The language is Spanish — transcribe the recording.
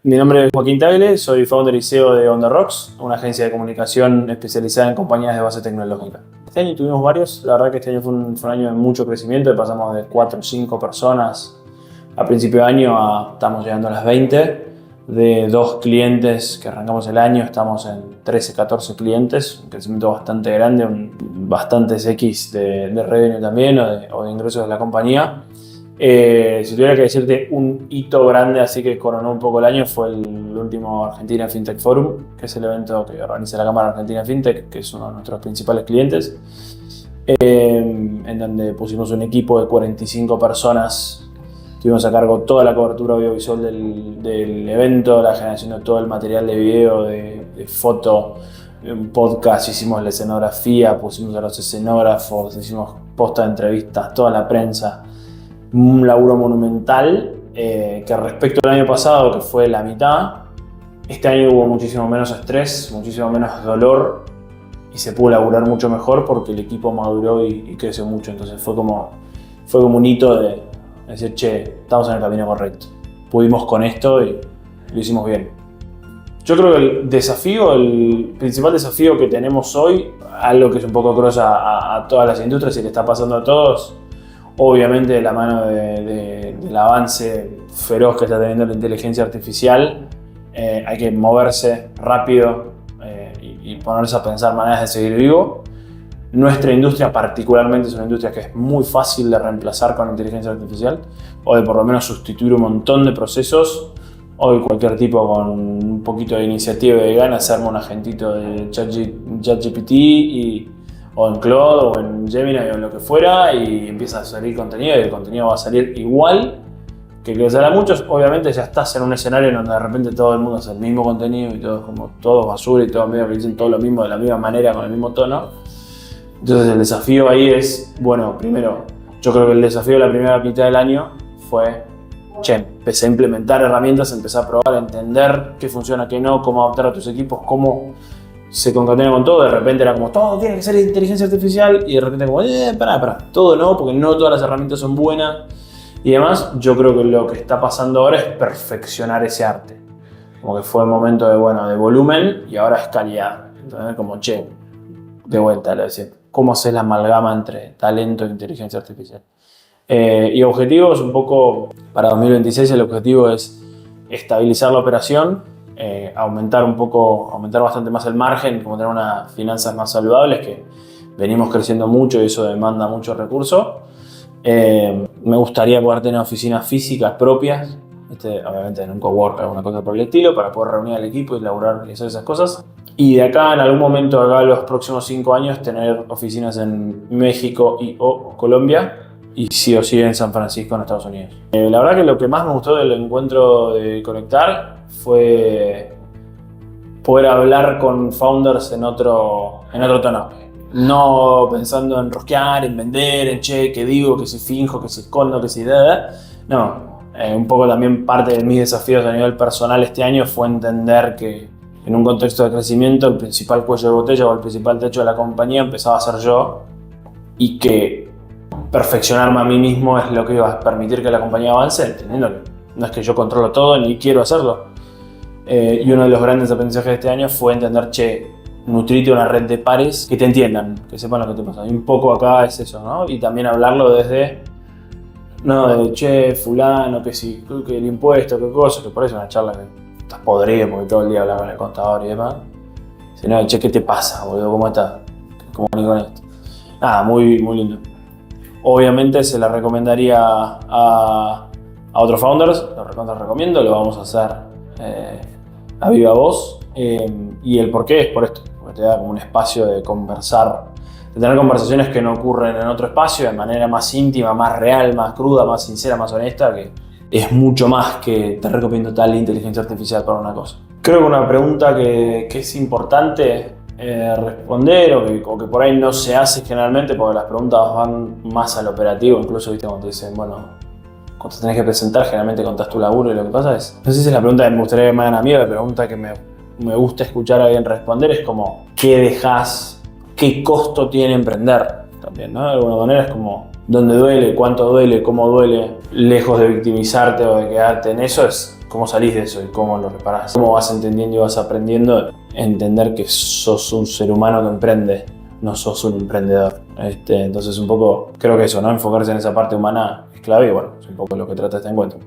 Mi nombre es Joaquín Tagle, soy founder y CEO de On The Rocks, una agencia de comunicación especializada en compañías de base tecnológica. Este año tuvimos varios, la verdad que este año fue un año de mucho crecimiento, pasamos de 4 o 5 personas a principio de año estamos llegando a las 20. De 2 clientes que arrancamos el año, estamos en 13, 14 clientes, un crecimiento bastante grande, bastantes X de revenue también o de ingresos de la compañía. Si tuviera que decirte un hito grande, así que coronó un poco el año, fue el último Argentina FinTech Forum, que es el evento que organiza la Cámara Argentina FinTech, que es uno de nuestros principales clientes, en donde pusimos un equipo de 45 personas. Tuvimos a cargo toda la cobertura audiovisual del evento, la generación de todo el material de video, de foto, un podcast, hicimos la escenografía, pusimos a los escenógrafos, hicimos posta de entrevistas, toda la prensa. Un laburo monumental que respecto al año pasado, que fue la mitad, este año hubo muchísimo menos estrés, muchísimo menos dolor y se pudo laburar mucho mejor porque el equipo maduró y creció mucho. Entonces fue como un hito de decir, che, estamos en el camino correcto. Pudimos con esto y lo hicimos bien. Yo creo que el principal desafío que tenemos hoy, algo que es un poco cross a todas las industrias y que está pasando a todos, obviamente de la mano del avance feroz que está teniendo la inteligencia artificial, hay que moverse rápido y ponerse a pensar maneras de seguir vivo. Nuestra industria particularmente es una industria que es muy fácil de reemplazar con inteligencia artificial o de por lo menos sustituir un montón de procesos. Hoy cualquier tipo con un poquito de iniciativa y de ganas se arma un agentito de ChatGPT o en Claude o en Gemini o en lo que fuera y empieza a salir contenido y el contenido va a salir igual que crecerá a muchos. Obviamente ya estás en un escenario en donde de repente todo el mundo hace el mismo contenido y todo basura y todo medio que dicen todo lo mismo de la misma manera con el mismo tono. Entonces el desafío ahí es, bueno, primero, yo creo que el desafío de la primera mitad del año fue, empecé a implementar herramientas, empecé a probar, a entender qué funciona, qué no, cómo adaptar a tus equipos, cómo se concatena con todo. De repente era como, todo tiene que ser inteligencia artificial y de repente como, pará, todo no, porque no todas las herramientas son buenas. Y además, yo creo que lo que está pasando ahora es perfeccionar ese arte. Como que fue un momento de volumen y ahora es calidad. Entonces como, de vuelta, lo decía. ¿Cómo hacer la amalgama entre talento e inteligencia artificial? Y objetivos, un poco para 2026 el objetivo es estabilizar la operación, aumentar bastante más el margen, como tener unas finanzas más saludables, que venimos creciendo mucho y eso demanda mucho recurso. Me gustaría poder tener oficinas físicas propias, obviamente en un cowork o alguna cosa por el estilo, para poder reunir al equipo y laburar y hacer esas cosas. Y de acá, en algún momento, los próximos 5 años, tener oficinas en México o Colombia y sí o sí en San Francisco, en Estados Unidos. La verdad que lo que más me gustó del encuentro de Conectar fue poder hablar con founders en otro tono. No pensando en rosquear, en vender, en qué digo, que si finjo, que si escondo, que si No, un poco también parte de mis desafíos a nivel personal este año fue entender que en un contexto de crecimiento, el principal cuello de botella o el principal techo de la compañía empezaba a ser yo y que perfeccionarme a mí mismo es lo que iba a permitir que la compañía avance, entendiendo que no es que yo controlo todo ni quiero hacerlo. Y uno de los grandes aprendizajes de este año fue entender, nutrite una red de pares que te entiendan, que sepan lo que te pasa. Y un poco acá es eso, ¿no? Y también hablarlo desde, fulano, que el impuesto, qué cosa, que por eso es una charla que estás podrido porque todo el día hablaba con el contador y demás. Dice, ¿qué te pasa, boludo? ¿Cómo estás? ¿Cómo ni con esto? Muy, muy lindo. Obviamente se la recomendaría a otros founders, lo recomiendo, lo vamos a hacer a viva voz. Y el porqué es por esto, porque te da como un espacio de conversar, de tener conversaciones que no ocurren en otro espacio, de manera más íntima, más real, más cruda, más sincera, más honesta, que es mucho más que te recomiendo tal inteligencia artificial para una cosa. Creo que una pregunta que es importante responder o que por ahí no se hace generalmente porque las preguntas van más al operativo, incluso viste cuando te dicen, cuando te tenés que presentar generalmente contás tu laburo y lo que pasa es, no sé si es la pregunta que me gustaría que me hagan a mí, la pregunta que me gusta escuchar a alguien responder es como, ¿qué dejás? ¿Qué costo tiene emprender? También, ¿no? De alguna manera es como, ¿dónde duele? ¿Cuánto duele? ¿Cómo duele? Lejos de victimizarte o de quedarte en eso, es cómo salís de eso y cómo lo reparás. Cómo vas entendiendo y vas aprendiendo, entender que sos un ser humano que emprende, no sos un emprendedor. Entonces un poco, creo que eso, ¿no? Enfocarse en esa parte humana es clave y bueno, es un poco lo que trata este encuentro.